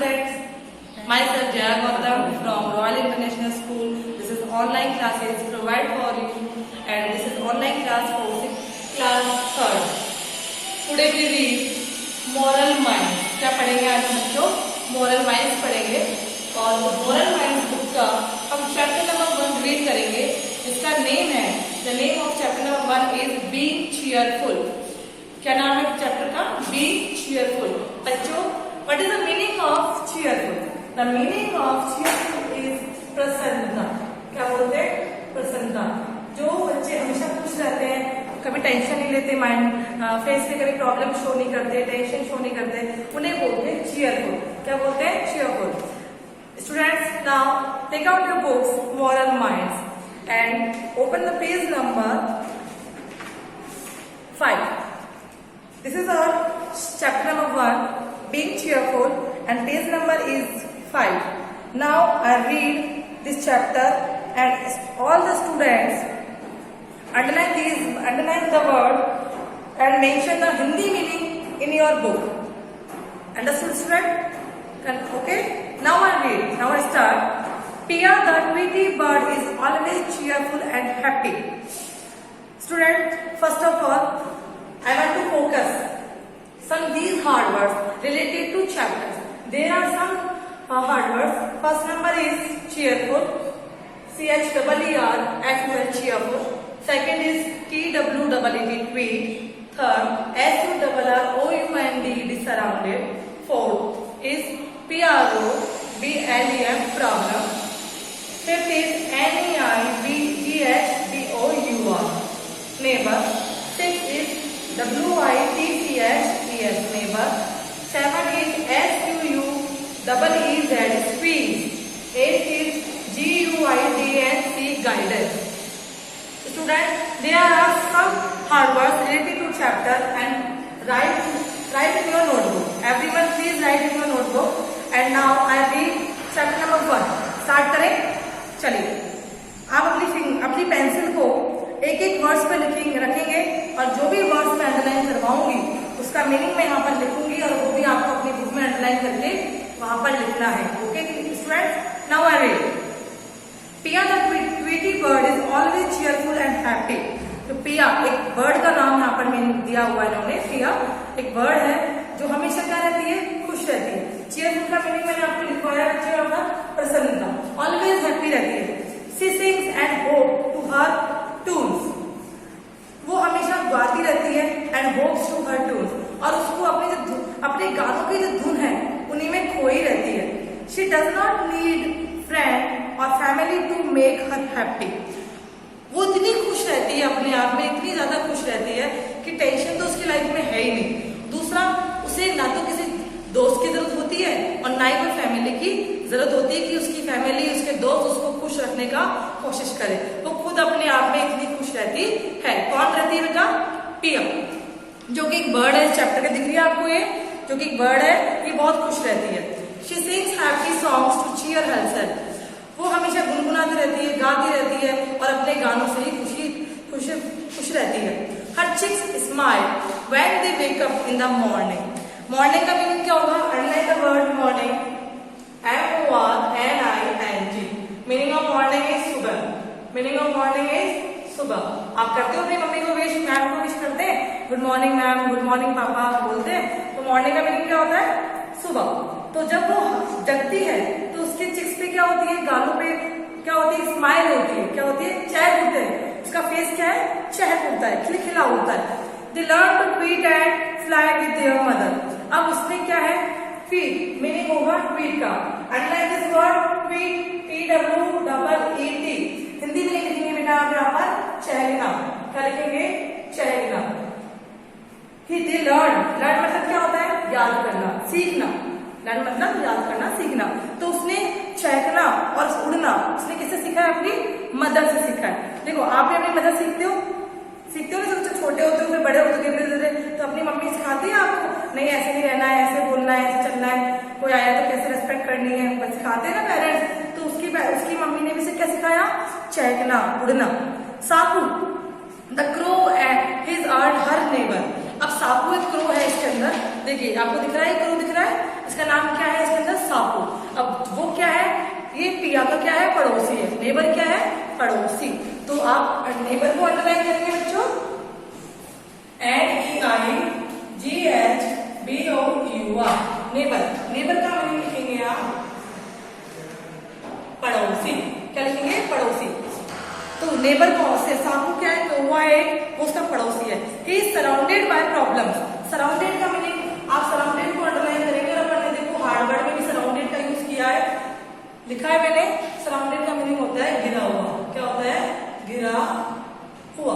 students, myself Jaya Gautam from Royal International School. This is online classes provided for you and this is online class for class 3rd. Today we read Moral Minds. क्या पढ़ेंगे आज बच्चों? Moral Minds पढ़ेंगे और Moral Minds book का हम chapter number 1 read करेंगे. इसका नेम है, the name of chapter number 1 is Being Cheerful. क्या नाम है चैप्टर का? Being Cheerful. बच्चों, what is the meaning of cheerful? The meaning of cheerful is प्रसन्नता. क्या बोलते हैं? प्रसन्नता. जो बच्चे हमेशा खुश रहते हैं, कभी टेंशन नहीं लेते, माइंड फेस पे कभी प्रॉब्लम शो नहीं करते, टेंशन शो नहीं करते, उन्हें बोलते हैं चीयरफुल. क्या बोलते हैं? Cheerful. Students, now take out your books moral minds and open the page number 5. This is our chapter number 1, being cheerful, and page number is 5. Now I read this chapter and all the students underline the word and mention the Hindi meaning in your book. Understood, student? Okay. Now I read. Now I start. Pia the Tweety bird is always cheerful and happy. Student, first of all, I want to focus some these hard words related to chapters. There are some hard words. First number is cheerful. CHEER cheerful. Second is TWEET tweet. Third SURROUND surrounded. Fourth is PROBLEM problem. Fifth is NEIBGHBOUR neighbor. Sixth is WITCHES neighbor. 7 is SUUEEZ squeeze. 8 is GUIDNC guidance. Students, there are some hard words related to chapter and write in your notebook. Everyone please write in your notebook. And now I read chapter number 1. Start करें? चलिए. आप अपनी pencil को एक एक words पे रखेंगे और जो भी वर्ड्स में अंडरलाइन करवाऊंगी उसका मीनिंग मैं यहाँ पर लिखूंगी और वो भी आपको अपनी बुक में अंडरलाइन करके वहां पर लिखना है. Okay students, now I read. Pia the tweety bird is always cheerful and happy. तो पिया एक बर्ड का नाम यहाँ पर मीनिंग दिया हुआ है इन्होंने. पिया एक बर्ड है जो हमेशा क्या रहती है? खुश रहती है. चीयरफुल का मीनिंग मैंने आपको लिखवाया बच्चे और प्रसन्नता. ऑलवेज हैप्पी रहती है. She sings and hope to her tunes. वो हमेशा गाती रहती है and hopes to her tunes, और उसको अपने गानों की जो धुन है उन्हीं में खोई रहती है. She does not need friend और family to make her happy. वो इतनी खुश रहती है अपने आप में, इतनी ज्यादा खुश रहती है कि टेंशन तो उसकी लाइफ में है ही नहीं. दूसरा, उसे ना तो किसी दोस्त की जरूरत होती है और ना ही कोई फैमिली की जरूरत होती है कि उसकी फैमिली, उसके दोस्त उसको खुश रखने का कोशिश करे. वो खुद अपने आप में इतनी खुश रहती है. कौन रहती है बेटा? पिया, जो कि एक बर्ड है. इस चैप्टर के दिख रही है आपको, ये जो कि एक बर्ड है, ये बहुत खुश रहती है. She sings happy songs to cheer herself. वो हमेशा गुनगुनाती रहती है, गाती रहती है और अपने गानों से ही खुश रहती है. Her chicks smile when they wake up in the morning. Morning का मीनिंग क्या होगा? Underline the word morning. MORNING. Meaning of morning is सुबह. मीनिंग ऑफ मॉर्निंग इज सुबह. आप करते हो अपनी मम्मी को विश, मैम को विश करते हैं, good morning ma'am, good morning पापा बोलते हैं. तो मॉर्निंग का मीनिंग क्या होता है? सुबह. तो जब वो जगती है तो उसके चिक्स पे क्या होती है? गालों पे क्या होती है? स्माइल होती है. क्या होती है? चहक उठते हैं. उसका फेस क्या है? चहक उठता है, खिलखिला होता है. They learn to tweet and fly with their mother. अब उसने क्या है? ट्वीट. मीनिंग होगा ट्वीट का. Underline this word tweet. TWEET. Hindi में लिखेंगे बेटा आप यहाँ पर चहलना. क्या लिखेंगे? चहलना. दे लर्न मतलब क्या होता है? याद करना, सीखना. लर्न मतलब याद करना, सीखना. तो उसने चहकना और उड़ना उसने किससे सीखा है? अपनी मदर से सीखा है. देखो, आप भी अपनी मदर सीखते हो ना. जब छोटे होते हो फिर बड़े होते धीरे धीरे तो अपनी मम्मी सिखाती है आपको, नहीं ऐसे नहीं रहना है, ऐसे बोलना है, ऐसे चलना है, कोई आया तो कैसे रेस्पेक्ट करनी है, बस सिखाते हैं ना पेरेंट्स. तो उसकी मम्मी ने भी उसे क्या सिखाया? चहकना, उड़ना. Saku the crow and his earn her neighbour. अब साकू एक क्रो है इसके अंदर. देखिए आपको दिख रहा है, क्रो दिख रहा है. इसका नाम क्या है इसके अंदर? साकू. ये पिया का क्या है, पड़ोसी है। नेबर क्या है, पड़ोसी। तो आप नेबर को अंडरलाइन करेंगे बच्चों, NEIGHBOUR, नेबर। नेबर का मीनिंग लिखेंगे आप पड़ोसी। क्या लिखेंगे, पड़ोसी। तो नेबर कौन से, सापू क्या है, नोवा है, वो उसका पड़ोसी है। He is surrounded by problems. Surrounded का मीनिंग आप सराउंडेड को अंडरलाइन करेंगे और अपन ने देखो हार्ड वर्ड में भी सराउंडेड का यूज किया है, लिखा है मैंने। सराउंडेड का मीनिंग होता है घिरा हुआ। क्या होता है, घिरा हुआ।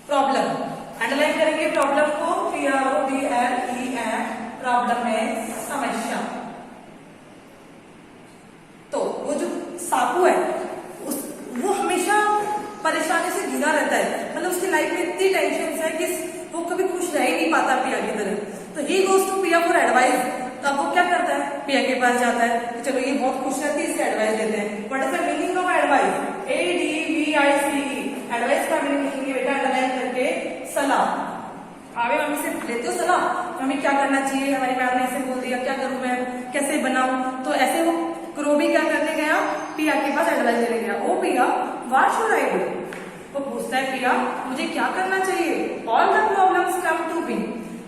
प्रॉब्लम अंडरलाइन करेंगे प्रॉब्लम को, PROBLEM, प्रॉब्लम है समस्या। तो वो जो सापू है वो हमेशा परेशानी से घिरा रहता है, मतलब उसकी लाइफ में इतनी टेंशन है कि वो कभी खुश रह ही नहीं पाता पिया की तरह। तो ही गोज टू पिया फॉर एडवाइस। तो अब वो क्या करता है, पिया के पास जाता है कि चलो ये बहुत खुश रहती है, इसे एडवाइस देते हैं। What is the meaning of advice, ADVICE, advice का मीनिंग लिखेंगे बेटा अंडरलाइन करके, सलाह। आगे मम्मी से लेते हो सलाह, मम्मी क्या करना चाहिए, हमारी मैम ने ऐसे बोल दिया, क्या करूं मैं, कैसे बनाऊं। तो ऐसे वो क्रोबी क्या करने गया, पिया के पास एडवाइस देने गया। ओ पिया, व्हाट शुड आई डू। वो पूछता है पिया मुझे क्या करना चाहिए। All the problems come to me,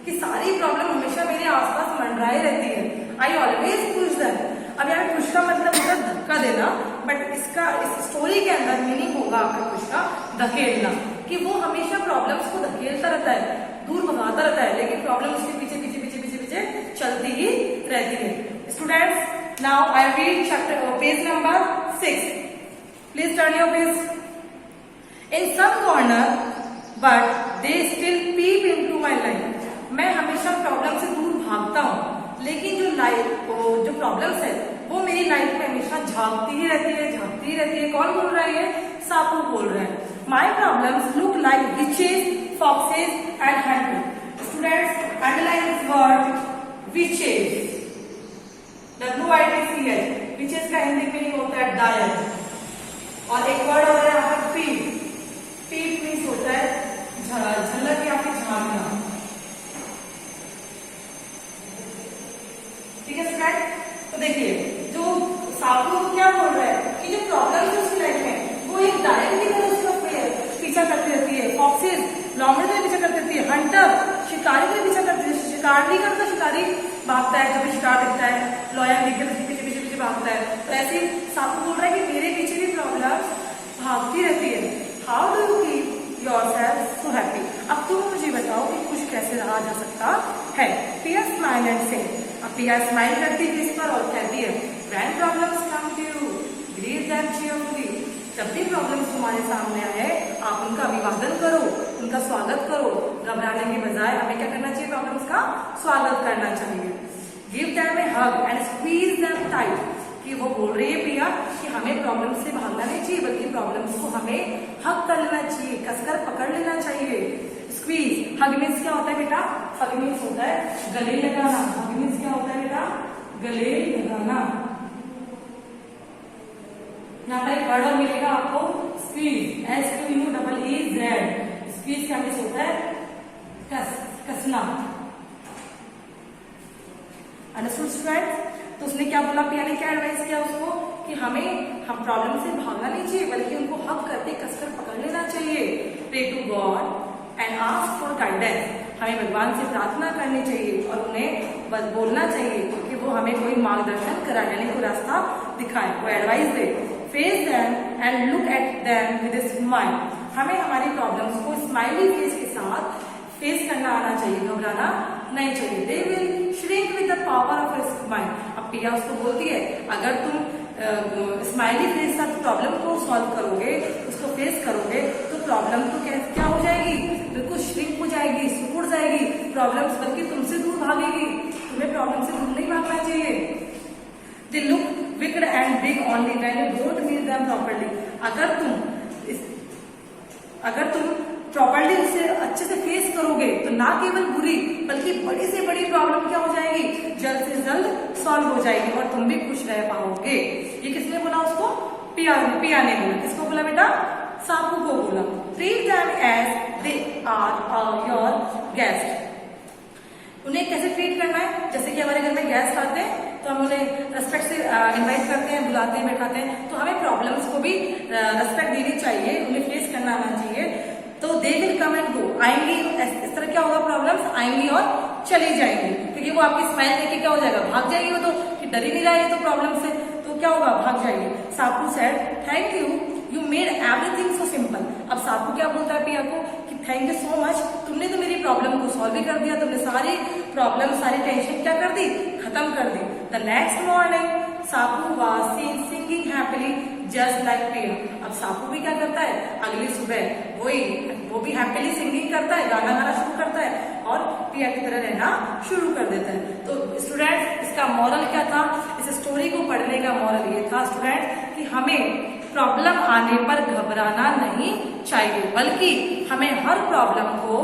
कि सारी प्रॉब्लम हमेशा मेरे आसपास मंडराए रहती है। I always push them. अब यहाँ पुश का मतलब होता है धक्का देना, बट इसका इस स्टोरी के अंदर मीनिंग होगा आपका पुश का धकेलना, कि वो हमेशा प्रॉब्लम्स को धकेलता रहता है, दूर भगाता रहता है, लेकिन प्रॉब्लम उसके पीछे पीछे पीछे पीछे पीछे चलती ही रहती है। Students, now I read page number 6. Please turn your page. In some corner, but they still peep into my life. मैं हमेशा प्रॉब्लम से दूर भागता हूँ, लेकिन जो प्रॉब्लम्स है वो मेरी लाइफ में हमेशा झांकती ही रहती है, झांकती ही रहती है। कौन बोल रहा है, सापू बोल रहा है। My problems look like witches, foxes and hunting. Students, underline this word witches. WITCH, witches का हिंदी मीनिंग होता है डायल। और एक वर्ड हो रहा है यहाँ पर पीप। पीप मीन्स होता है झलक या फिर झांकना। ठीक है स्टूडेंट, तो देखिए जो सापू क्या बोल रहा है कि जो प्रॉब्लम है उसकी लाइफ में वो एक डायल की तरह उसका पीछा करती रहती है। फॉक्सेस लॉन्गड़े में पीछा करती रहती है। हंटर शिकारी में पीछा करती है। शिकार नहीं करता, शिकारी भागता है, जब शिकार दिखता है लॉयन दिख गया पीछे पीछे पीछे भागता है। तो ऐसे सापू बोल रहा है कि मेरे पीछे भी प्रॉब्लम भागती रहती है। How do you keep yourself so happy. अब तुम मुझे बताओ कि खुश कैसे रहा जा सकता है। पिया स्माइल एंड से, अब पिया स्माइल करती है इस पर और कहती है when problems come to you greet them cheerfully. जब भी प्रॉब्लम्स तुम्हारे सामने आए आप उनका अभिवादन करो, उनका स्वागत करो। घबराने के बजाय हमें क्या करना चाहिए, प्रॉब्लम्स का स्वागत करना चाहिए। Give them A hug and squeeze them tight, कि वो बोल रही है पिया कि हमें प्रॉब्लम्स से भागना नहीं चाहिए, बल्कि प्रॉब्लम्स को हमें हग कर लेना चाहिए, कसकर पकड़ लेना चाहिए। स्क्वीज, हग मीन्स क्या होता है बेटा, हग मीन्स होता है गले लगाना। हग मीन्स क्या होता है बेटा, गले लगाना। यहाँ पर एक वर्ड और मिलेगा आपको स्क्वीज, SQUEEZ। स्क्वीज का मीन्स होता है कसना। Understood student. तो उसने क्या बोला, पिया ने क्या एडवाइस किया उसको कि हम प्रॉब्लम से भागना नहीं चाहिए, बल्कि उनको हक करके कसकर पकड़ लेना चाहिए। Pray to God and ask for guidance, हमें भगवान से प्रार्थना करनी चाहिए और उन्हें बस बोलना चाहिए कि वो हमें कोई मार्गदर्शन कराए, यानी कोई रास्ता दिखाए, कोई advice they. Face them and look at them with a smile, हमें हमारी प्रॉब्लम्स को स्माइली फेस के साथ फेस करना आना चाहिए, घबराना नहीं चाहिए। They will shrink with the power of a smile. अब पिया उसको बोलती है अगर तुम स्माइली फेस के साथ प्रॉब्लम को सॉल्व करोगे, उसको फेस करोगे, तो प्रॉब्लम तो क्या हो जाएगी, बिल्कुल श्रिंक हो जाएगी, सिकुड़ जाएगी प्रॉब्लम्स, बल्कि तुमसे दूर भागेगी। तुम्हें प्रॉब्लम से दूर नहीं भागना चाहिए। They look wicked and big only when you don't meet them properly। अगर तुम प्रॉपर्ली उसे अच्छे से फेस करोगे तो ना केवल बुरी बल्कि बड़ी से बड़ी प्रॉब्लम क्या हो जाएगी, जल्द से जल्द सॉल्व हो जाएगी और तुम भी खुश रह पाओगे। ये किसने बोला उसको, पिया ने बोला। किसको बोला बेटा, सापू को बोला। Treat them as they are your guest, उन्हें कैसे ट्रीट करना है, जैसे कि हमारे घर में गेस्ट आते हैं तो तो हम उन्हें रेस्पेक्ट से इनवाइट करते हैं, बुलाते हैं, बैठाते हैं, तो हमें प्रॉब्लम्स को भी रेस्पेक्ट देनी चाहिए, उन्हें फेस करना आना चाहिए। तो they will come and go, आएंगी, इस तरह क्या होगा, प्रॉब्लम्स आएंगी और चली जाएंगी, क्योंकि वो आपकी स्माइल देख के क्या हो जाएगा, भाग जाएगी वो तो, कि डर ही नहीं रहा है तो प्रॉब्लम से, तो क्या होगा, भाग जाएगी। Sapu said thank you made everything so simple. अब सापू क्या बोलता है पिया को कि थैंक यू सो मच, तुमने तो मेरी प्रॉब्लम को सॉल्व भी कर दिया, तुमने सारी प्रॉब्लम, सारी टेंशन क्या कर दी, खत्म कर दी। The next morning Sapu was seen singing happily just like Pia. अब सापू भी क्या करता है, अगली सुबह वो भी हैप्पीली सिंगिंग करता है, गाना गाना शुरू करता है और पिया की तरह रहना शुरू कर देता है। तो स्टूडेंट्स, इसका मॉरल क्या था, इस स्टोरी को पढ़ने का मॉरल ये था स्टूडेंट्स कि हमें प्रॉब्लम आने पर घबराना नहीं चाहिए, बल्कि हमें हर प्रॉब्लम को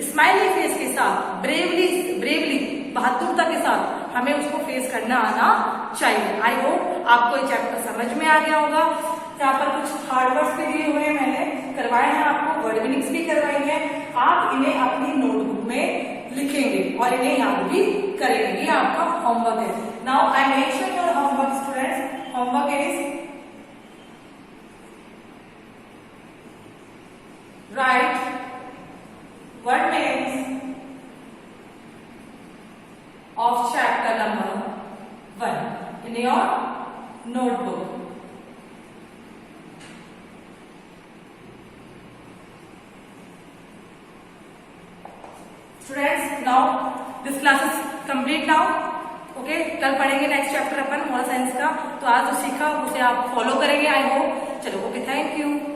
स्माइली फेस के साथ, ब्रेवली बहादुरता के साथ हमें उसको फेस करना आना चाहिए। आई होप आपको ये चैप्टर समझ में आ गया होगा। यहाँ पर कुछ हार्ड वर्ड्स भी दिए हुए हैं, मैंने करवाए हैं आपको, वर्ड मीनिंग्स भी करवाई है। आप इन्हें अपनी नोटबुक में लिखेंगे और इन्हें याद भी करेंगे, ये आपका होमवर्क है। Now I mention your homework students. Homework is write word names of chapter number 1 in your notebook. Students, now this class is complete now. Okay, कल पढ़ेंगे नेक्स्ट चैप्टर अपन मोरल साइंस का। तो आज जो सीखा उसे आप फॉलो करेंगे, आई होप। चलो, ओके, थैंक यू।